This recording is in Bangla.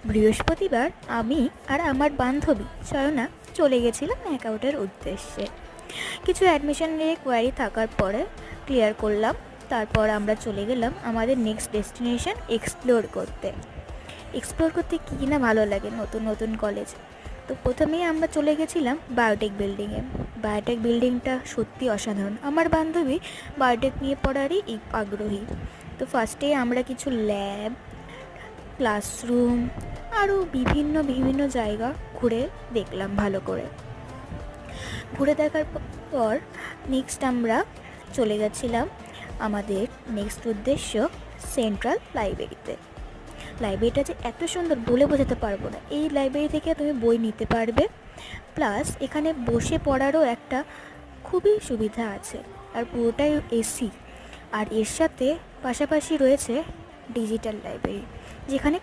বৃহস্পতিবার আমি আর আমার বান্ধবী চয়না চলে গেছিলাম ম্যাকআউটের উদ্দেশ্যে। কিছু অ্যাডমিশনের কোয়ারি থাকার পরে ক্লিয়ার করলাম। তারপর আমরা চলে গেলাম আমাদের নেক্সট ডেস্টিনেশন এক্সপ্লোর করতে কী না ভালো লাগে নতুন নতুন কলেজ। তো প্রথমেই আমরা চলে গেছিলাম বায়োটেক বিল্ডিংয়ে। বায়োটেক বিল্ডিংটা সত্যি অসাধারণ। আমার বান্ধবী বায়োটেক নিয়ে পড়ারই আগ্রহী। তো ফার্স্টে আমরা কিছু ল্যাব, ক্লাসরুম আরও বিভিন্ন বিভিন্ন জায়গা ঘুরে দেখলাম ভালো করে। ঘুরে দেখার পর নেক্সট আমরা চলে গেছিলাম আমাদের নেক্সট উদ্দেশ্য সেন্ট্রাল লাইব্রেরিতে। লাইব্রেরিটা যে এত সুন্দর বলে বোঝাতে পারবো না। এই লাইব্রেরি থেকে তুমি বই নিতে পারবে, প্লাস এখানে বসে পড়ারও একটা খুবই সুবিধা আছে, আর পুরোটাই এসি। আর এর সাথে পাশাপাশি রয়েছে ডিজিটাল লাইব্রেরি, যেখানে